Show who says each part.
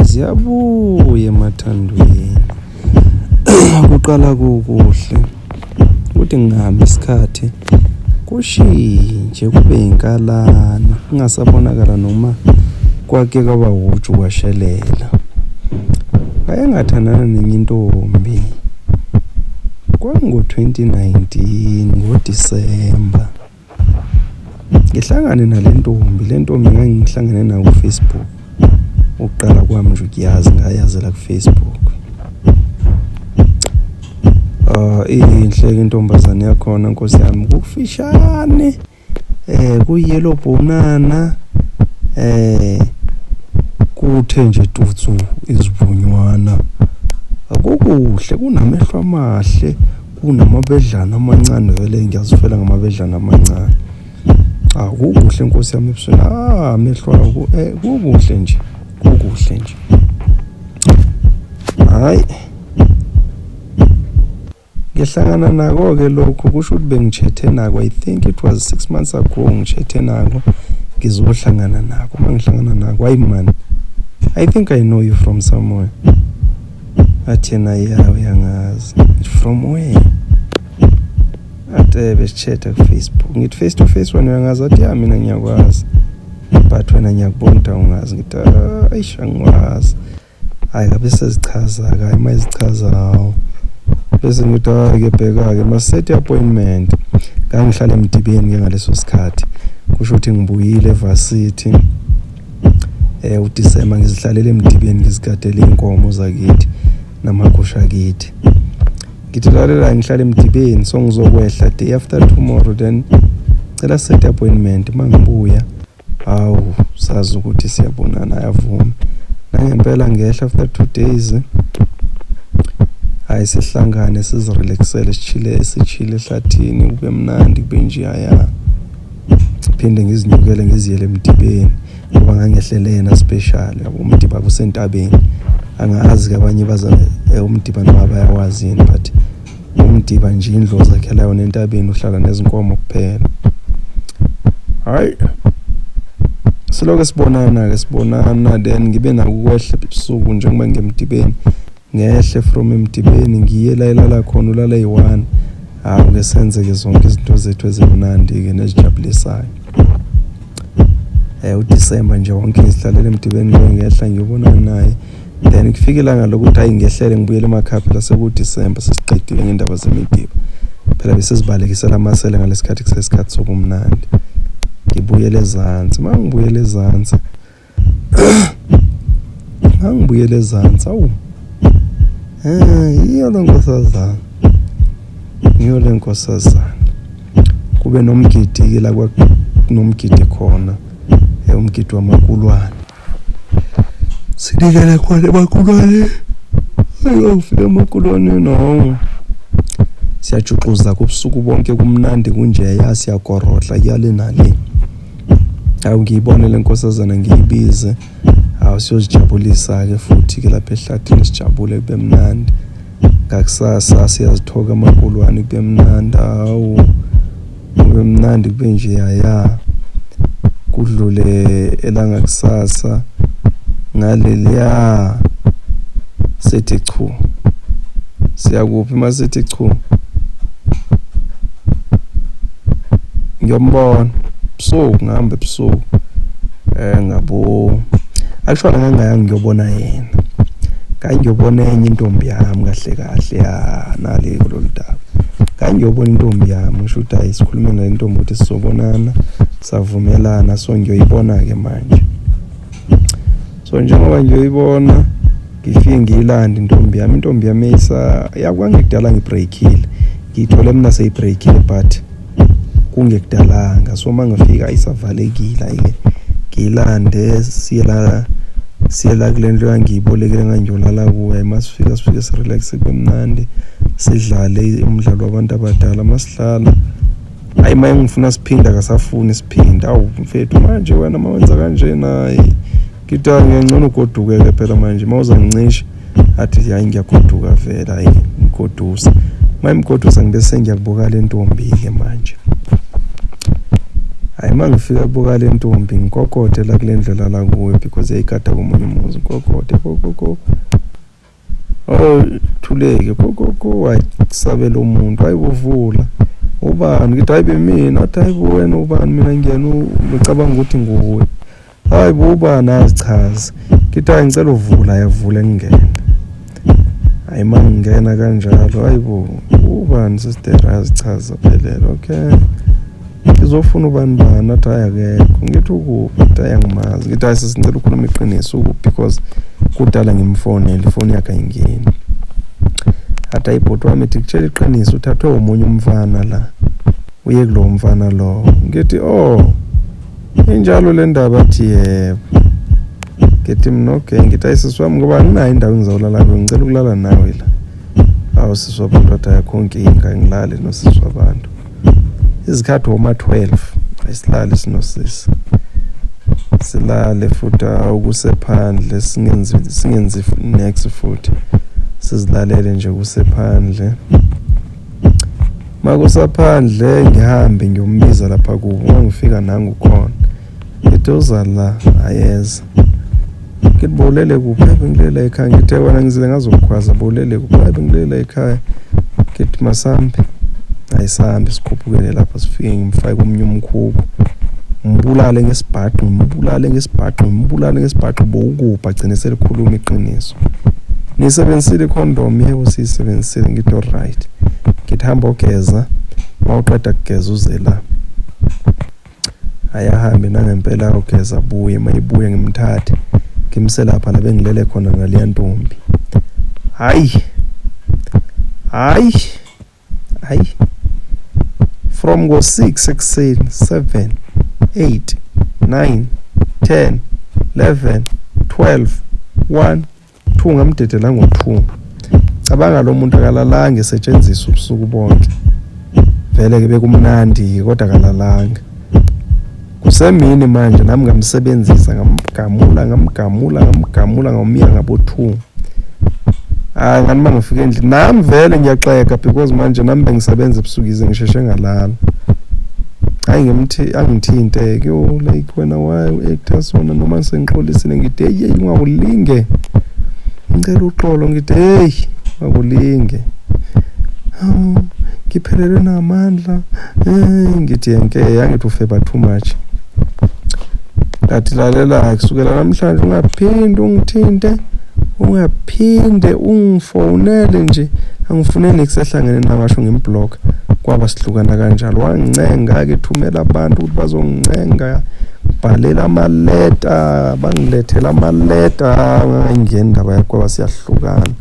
Speaker 1: Ziyabuye emathandweni. Kuqala kukuhle ukuthi ngihamba isikhathi kushintshe kube inkalana, kungasabonakala noma kwake kwaba wuju kwashelela. Wayengathandana nenye intombi kwango-2019 ngoDisemba. Ngihlangane nale ntombi, le ntombi ngangihlangane nayo kuFacebook. Uqala kwami nje ukuyazi ngayazela kuFacebook. Inhle intombazane yakhona Nkosi yami, kufishane kuyellow bonana, kuthe nje tutsu izibunywana. Akukuhle, kunamehlo amahle, kunamabedlana amancane, vele ngiyazifela ngamabedlana amancane. Kukuhle Nkosi yami ebusweni, amehlo akho kukuhle nje, kukuhle nje. Hayi, ngihlangana nako-ke lokhu kusho ukuthi bengichethe nako. I think it was 6 months ago ngichethe nako, ngizohlangana nako. Uma ngihlangana nako, hayi man, I think I know you from somewhere. Athi yena uyangazi. From where? Athi besichetha kuFacebook. Ngithi face to face wena uyangazi? Athi ya mina ngiyakwazi, but wena ngiyakubona ukuthi awungazi. Ngithi ayisha ngikwazi. Hayi kabe sezichaza-ke, hayi mayizichaza hawo. Bese ngithi ke bheka-ke masiset i-appointment. Ngangihlala eMdibeni ngaleso sikhathi, kusho ukuthi ngibuyile eVarsity. uDisemba ngizihlalele eMdibeni ngizigadele inkomo zakithi namagusha akithi. Ngithi lalela ngihlala eMdibeni, so ngizokwehla day after tomorrow, then cela set appointment. Mangibuya hawu sazi ukuthi siyabonana, yavuma. Nangempela ngehla after 2 days. Hayi sihlangane sizirelaxele, sichile ehlathini, kube mnandi kube nje haya. Phinde ngizinyukele ngiziyele eMdibeni ngoba ngangehlele yena special. Yabo uMdiba kusentabeni, angazi abanye baza uMdiba noma bayawazi yini, but uMdiba nje indlo zakhe la yona entabeni, uhlala nezinkomo kuphela. Hayi siloke sibonana then ngibe nako ukwehla ebusuku njengoba ngeMdibeni. Ngehle from eMdibeni ngiye la ilala khona, ulala eyi-1. Ke senze-ke zonke izinto zethu ezimnandi-ke nezijabulisayo. uDisemba nje wonke ngizihlalele eMdibeni, ngiyehla ngiyobonana naye. Then kufika ilanga lokuthi hayi ngehlele ngibuyele emakhaya, phela sekuDisemba sesiqedile ngendaba zemidiba. Phela bese sibalekisela amasele ngalesikhathi kusesikhathi sokumnandi. Ngibuyele ezansi, mangibuyele ezansi, awu yiyo le nkosazana. Kube nomgidi-ke la kunomgidi khona, umgidi wamakulwane. Sinikele khona emakulwane. Ayofika emakulwane no. Siyajuxuza kubusuku bonke, kumnandi kunje, siyagorodla yale nale. Hawu ngiyibone le nkosazana ngiyibize. Hawu siyozijabulisa-ke futhi-ke lapha ehlathini, sijabule kube mnandi. Ngakusasa siyazithoka amakulwane kube mnandi. Hawu kube mnandi kube nje haya. Kudlule elanga kusasa ngaleliya sethi chu. Siyakuphi masithi chu? Ngiyombona busuku, ngihamba ebusuku. Ngabo actually ngangaya ngiyobona yena. Ngiyobona enye intombi yami kahle nale kulolu daba. Ngiyobona intombi yami, ngisho ukuthi ayisikhulume nale ntombi ukuthi sizobonana, savumelana, so ngiyoyibona-ke manje. So njengoba ngiyoyibona, ngifike ngiyilanda intombi yami yakwangekudala ngibreakile. Ngiyithole mina seyibreakile but kungekudalanga, so mangifika ayisavalekile. Ngiyilande siyela kule ndlu yangiyibolekile ngangiyolala kuyo. Masifika sirelaxe kube mnandi, sidlale umdlalo wabantu abadala. Masihlala hayi maye ngifuna siphinda, akasafuni siphinda. Awu mfethu manje wena mawenza kanje naye ngithi ngiyangcono ugodukeke phela manje mawuzangicisha athi hayi ngiyagoduka vela hayi ngigodusa mayimgodusa ngibe sengiyakubuka le ntombi ke manje hayi mangifika kubuka le ntombi ngikokode la kule ndlela la kuwe because yayigada komunye umuzi ngikokode kokoko oh thuleke kokoko wayisabela umuntu ayibuvula ubani ngithi hayi bemina athi hayi wena ubani mina ngiyena ngicabanga ukuthi nguwe hayi ubani azichaza ngithi hayi ngicela uvula yavula ngingena hayi mangingena kanjalo hayibo ubani sister azichaza phelela okay ngizofuna ubani bani athi ayakekho ngithi ukuphi ayangimazi ngithi hayi sisicela ukukhuluma iqiniso ukuphi because kudala ngimfonela ifoni yakhe ayingeni athi ayibhoti wami ethi kutshela iqiniso uthathwe umunye umfana la uye kulo mfana lo ngithi oh injalo le ndaba athi yebo ngithi mina okay ngithi ayisisi wami ngoba nginayo indawo engizawulala kuyo ngicela ukulala nawe la awu sisi wabantu athi ayakho inkinga ngilale nosisi wabantu izikhathi oma 12 ayisilale sinosisi silale futhi ukusephandle singenzi next futhi sizilalele nje kusephandle makusaphandle ngihambe ngiyombiza lapha kubo ngifika nangu khona ngithi uzala ayeza ngithi bolele kuphi bengilela ekhaya ngithe wena ngizile ngazokukhwaza bolele kuphi bengilela ekhaya ngithi masambe ayisambe sikhuphukele lapha sifike ngimfake komunye umkhukhu mbulale ngesibhaqo bowukupha agcine selikhuluma iqiniso nisebenzisile icondom yebo siyisebenzisile ngithi alright ngithi hamba ogeza mawuqeda kugeza uze la ayahambe nangempela ogeza buye mayibuye ngimthathe ngimse lapha la bengilele khona ngaliya ntombi hayi from go 6 ekuseni 7 8 9 10 11 12 1 2 ngamdedela ngo2 cabanga lo muntu akalalanga esetshenziswa ubusuku bonke vele ke bekumnandi kodwa akalalanga kusemini manje nami ngamsebenzisa ngamgamula ngomiya ngabo2 ngani mangifika endlini nami vele ngiyaxeka because manje nami bengisebenza ebusukize ngisheshe ngalala hayi angithinte ke like wena why actor sona noma sengixolisile ngithi hey ungawulinge ngicela uxolo ngithi hey akulinge ngiphelele namandla ngithi yenke yangithi ufeba too much ngathi lalela kusukela namhlanje ungaphindi ungithinte ungaphinde ungifonele nje angifunele kusehlangene namasho ngimblock kwaba sihlukana kanjalo wangincenga ke thumela abantu ukuthi bazongincenga bhalela amaleta bangilethela amaleta ngingena indaba yakho siyahlukana